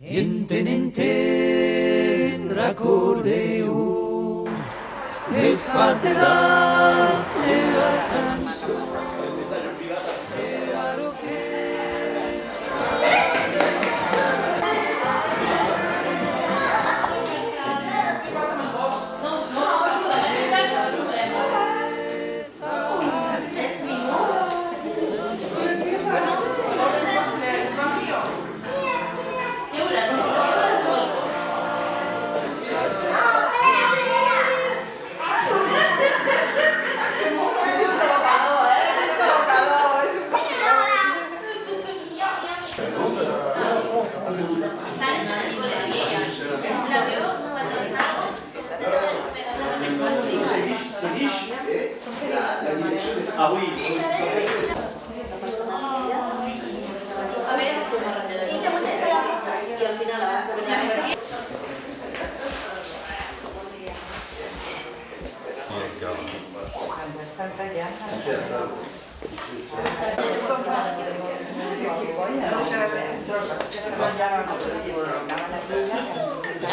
Enten, enten, recordeu les parts de la seva cançó. Era lo que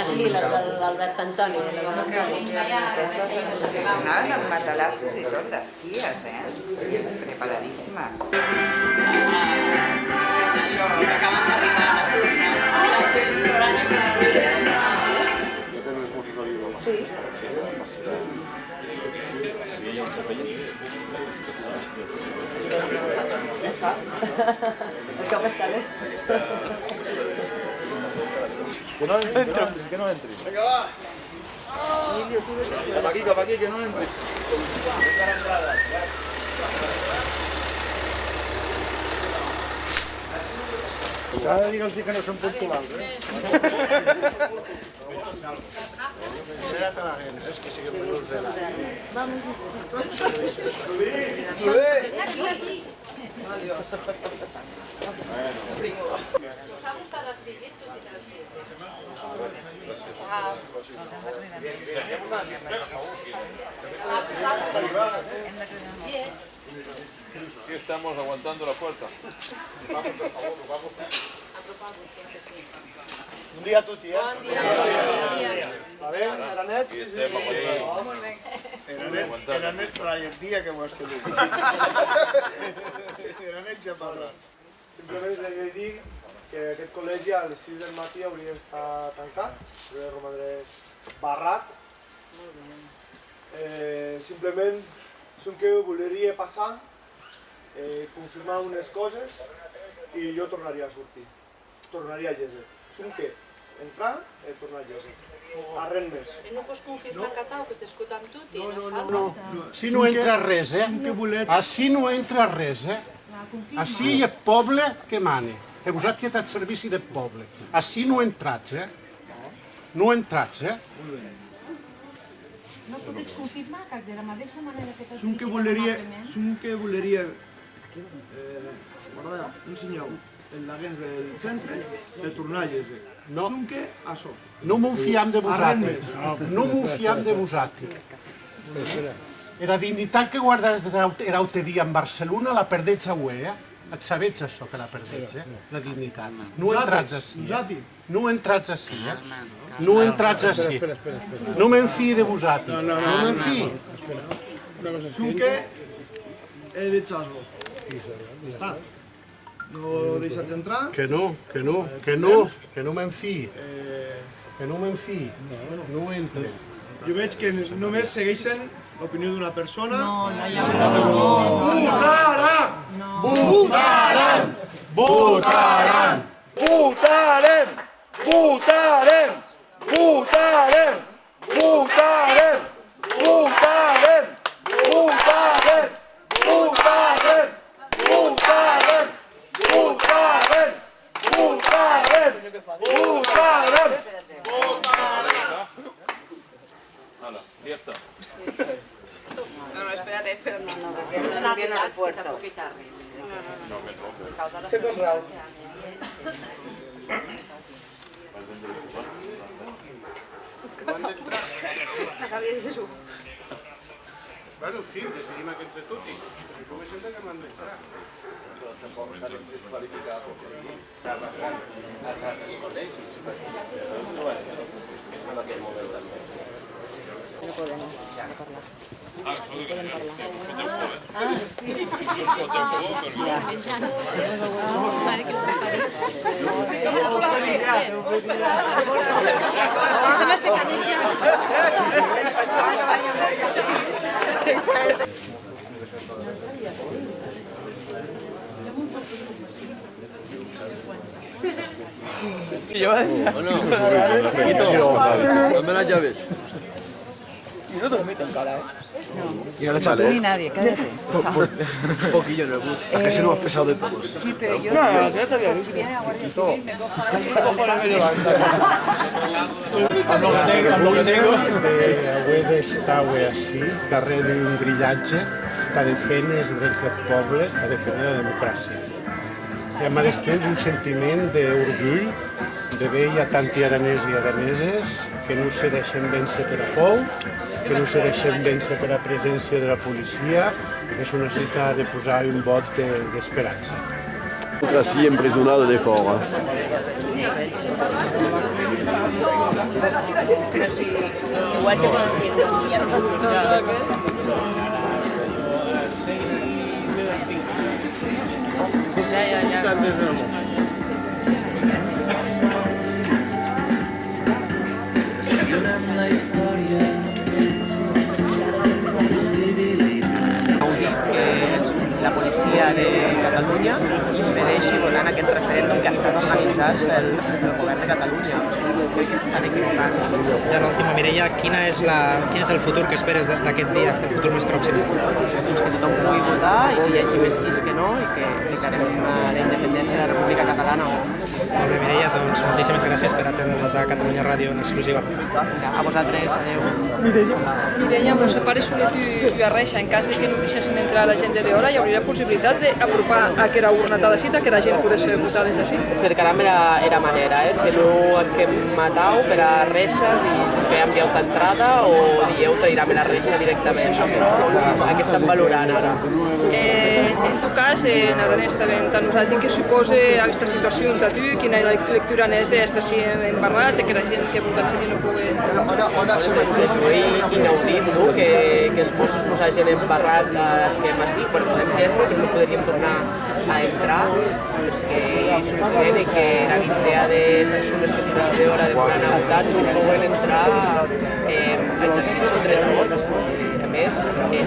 Sí, l'Albert Antoni. Anaven amb matalassos i tot, les ties, preparadíssimes. Això, que acaben d'arribar a les urnes. I la gent plorant aquí. Sí. El cop està bé. Que no entri, que no entri. Vinga, va! Cap aquí, que no entri. S'ha de dir que no són puntuals, Espera't a la gent, que siguin menuts de l'any. S'ha gustat el civil, tot i que el civil. Aquí estamos aguantando la puerta. Un dia a tutti, Bon dia. A veure, era net? Aquí estem aguantant. Era net per el dia que ho has tingut. Era net ja parla. Simplement li he de dir que aquest col·legi a les 6 del matí hauria d'estar tancat, hauria de romandre barrat. Simplement, que voldria passar, confirmar unes coses i jo tornaria a sortir, tornaria a llegir. Que entrar i tornar a llegir. A res més. No pots confirmar que t'ho, que t'escoltam tot i no fa. No, si no entra res, Així no entra res, Així hi ha poble que mane. Que vosaltres que tens servici del poble. Així no entrats, No entrats, No pots confirmar que de la mateixa manera que t'has que voleria ensenyar els laguens del centre de tornar a llegir. No. Que això. No m'ho fiam de vosaltres. No m'ho fiam de vosaltres. La dignitat que guardareu dia en Barcelona la perdets avui, Et sabets això que la perdets, la dignitat. No entrats així, No entrats així, No entrats així. No me'n fiï de vosaltres. No me'n fiï. Que he dit això. Està. No deixats entrar. Que no me'n fiï. Que no me'n fiï. No entre. Jo veig que només segueixen l'opinió d'una persona. Votarem! Votarem! Votarem! Votarem! Votarem! Votarem! Votarem! Votarem! Votarem! Votarem! Votarem! Votarem! Votarem! Hala, ya está. No, espérate, no. Viene a la puerta. Que tampoc hi tardi. No, que no. Acabia de ser su. Bueno, en fi, decidim entre tots. Si poguéssim que m'han d'entrar. tampoc s'ha de desqualificar perquè sí, està bastant als altres col·legis, perquè es troben en aquell moment també. No podem parlar. Dame las llaves. Y no dormite encara, ¿eh? No, tú ni nadie, cállate. Un poquillo en el bus. Es el más pesado de todos. Sí, pero yo... Si viene la Guardia Civil, me Amb lo que tengo d'haver d'estar així, darrere d'un grillatge que defèn els drets del poble, que defèn la democràcia. I al mateix temps un sentiment d'orgull de veure hi ha tanti aranès i araneses que no se deixen vèncer per a por, que no se deixen vèncer per a presència de la policia, que és una cita de posar un vot d'esperança. Democracia empresonada de fora. Pero si igual que la policia de Catalunya impedeixi votar aquest referèndum que ha estat organitzat pel govern de Catalunya. Crec que s'estan equivocant. Ja l'última, Mireia, quin és el futur que esperes d'aquest dia, el futur més pròxim? Doncs que tothom pugui votar i que hi hagi més sís que no i que declarem la independència de la República Catalana. Molt bé, Mireia, doncs moltíssimes gràcies per atendre'ns a Catalunya Ràdio en exclusiva. A vosaltres, adeu. Mireia, amb els pares solets i Arreixa, en cas de que no deixessin entrar la gent de hora, hi hauria possibilitat d'apropar a que era urna a la cita, que la gent pogués votar des d'ací? Cercarem era manera, si no que matau per a reixa, si que envieu d'entrada o dieu trairem la reixa directament. Què estan valorant ara? En tu cas, en Aranès també, a nosaltres què suposa aquesta situació entre tu, quina lectura n'és d'estar així embarrat, que la gent que vota seguir no pugui entrar? És molt inaudit, no?, que els Mossos no s'hagin embarrat a l'esquema així, però podem fer-se, però no podríem tornar a entrar, és que és sorprèn que la idea de persones que són així d'hora de voler anar a votar no poden entrar exercint el dret a vot. A més,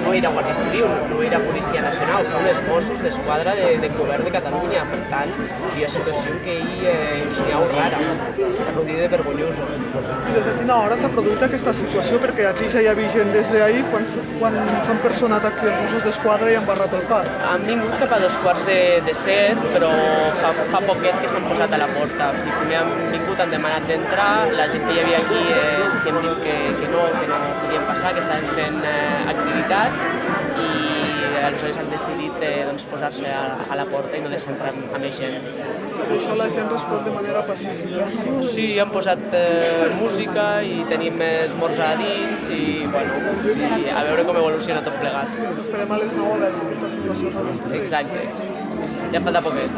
no era Guàrdia Civil, no era Policia Nacional, són els Mossos d'Esquadra del Govern de Catalunya. Per tant, hi ha situació que hi ha rara, per no dir de vergonyosa. I des de quina hora s'ha produït aquesta situació? Perquè aquí ja hi havia gent des d'ahir quan s'han personat aquí els Mossos d'Esquadra i han barrat el pas. Han vingut cap a 2:15, però fa poquet que s'han posat a la porta. O sigui, primer han vingut, han demanat d'entrar, la gent que hi havia aquí els han dit que no podien passar, que estaven fent activitats i aleshores han decidit posar-se a la porta i no deixar entrar a més gent. Per això la gent respon de manera pacífica. Sí, han posat música i tenim esmorzar a dins i a veure com evoluciona tot plegat. Esperem a les 9 a veure si aquesta situació no va. Exacte. Ja falta poquet.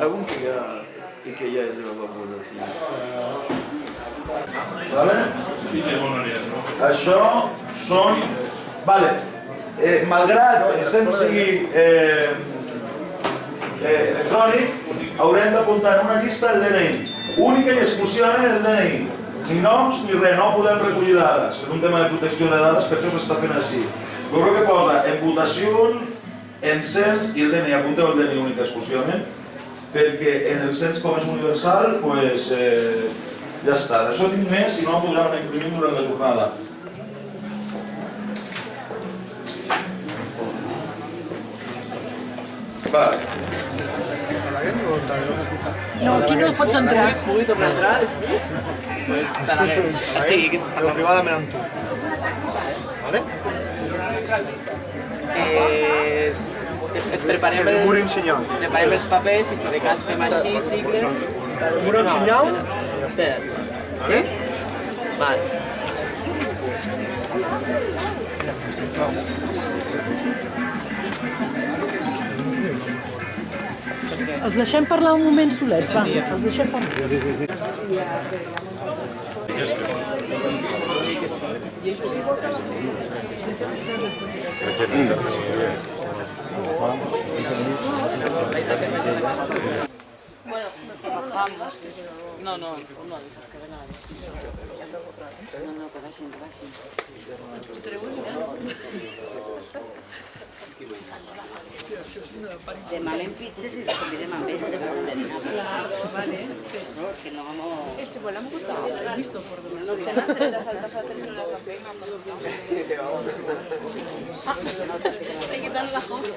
Algun que ja és una cosa així. Vale? Això són... Vale. Malgrat sent sigui electrònic, haurem d'apuntar en una llista el DNI. Única i exclusivament el DNI. Ni noms ni res, no podem recollir dades. És un tema de protecció de dades, per això s'està fent així. Veureu que posa en votació, en cens i el DNI. Apunteu el DNI únic exclusivament, perquè en el cens com és universal, doncs ja està. D'això tinc més, si no em podran imprimir durant la jornada. Vale. No, aquí no pots entrar. Pugui tornar a entrar? Sí, però privadament amb tu. Vale? preparem El mur ensenyant. Preparem els papers i si de cas fem així, sigles... El mur ensenyant? Espera. Vale. Els deixem parlar un moment solets, va. Els deixem parlar. Bueno, trabajamos. No, no, no, que ven a No, no, que vagin, que vagin. Demà pizzas y les convidem amb ells després de dinar. Vale. No, es que no vamos... Este vuelo me gusta. Listo, por lo No te dan tres altas a tres horas la feina. Hay que quitarle la joven.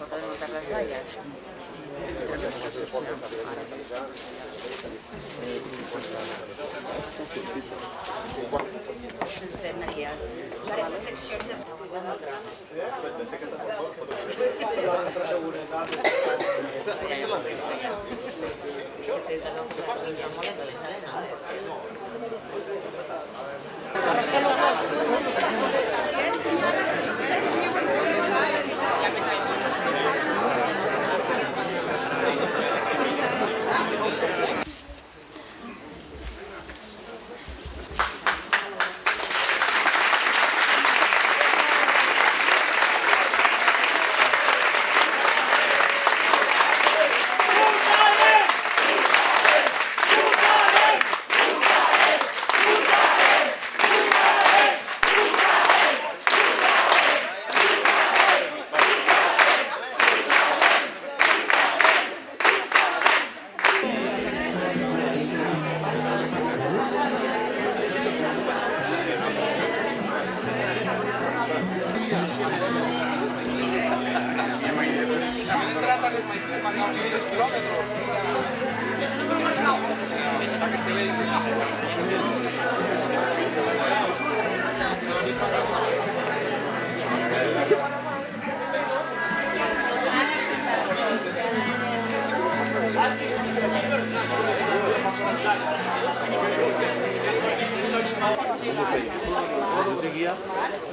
Para montar las vallas. Faré reflexions de...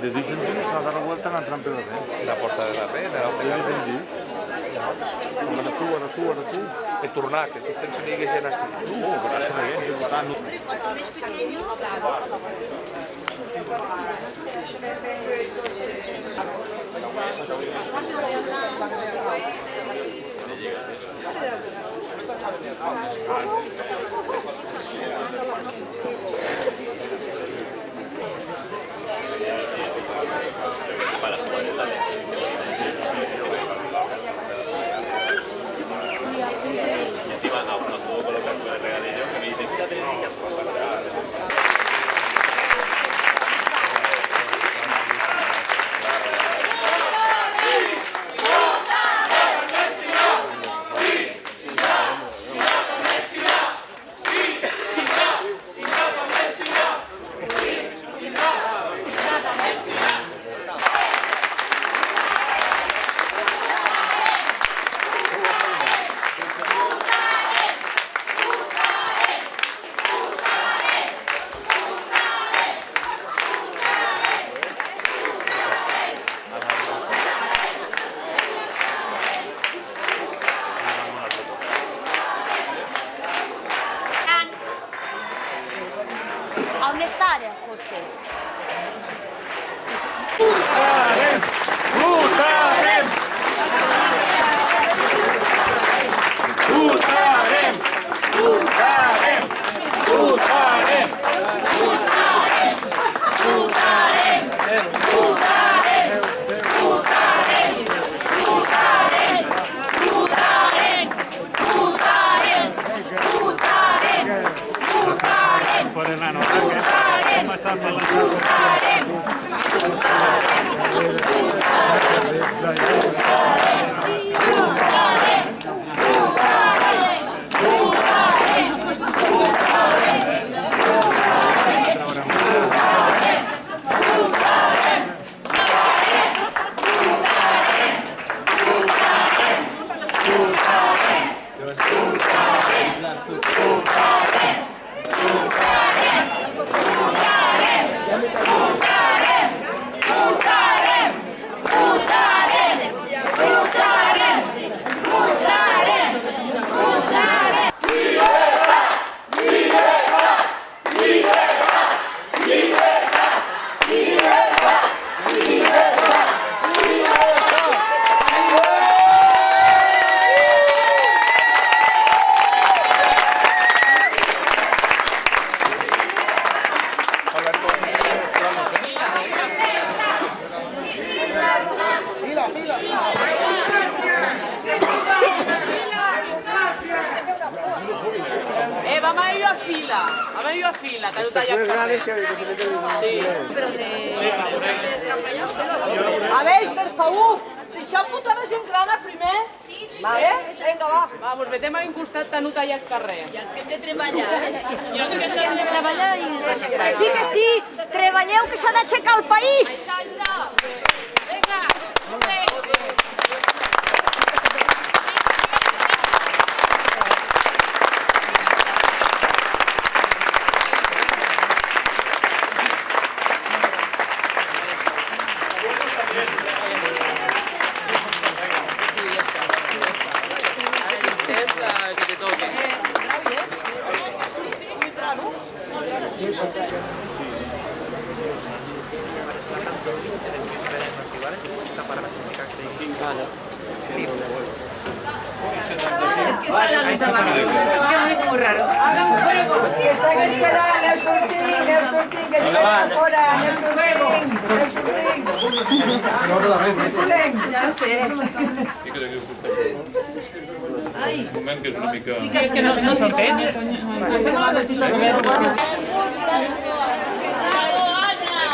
De dins en dins, a dar la vuelta en el trampe de res. La porta de la res, de la porta de dins. Ara tu. I tornar, que tu tens que digues gent així. Però això no és, és tant. On està ara, José? Por el ano, ¿cómo estás? fila. Ha venido a fila, que no te hayas carrer. A veure, per favor, deixem votar la gent grana primer. Sí. Vinga, va. Va, doncs metem a un costat que no talles carrer. I els que hem de treballar. I els que hem de treballar i... Que sí, treballeu que s'ha d'aixecar el país. Vinga, Que te toque. Estan esperant, aneu sortint, que esperen fora, aneu sortint. Ja ho sé. Un moment que és una mica... Sí, que és que no s'entén. Bravo, Anna!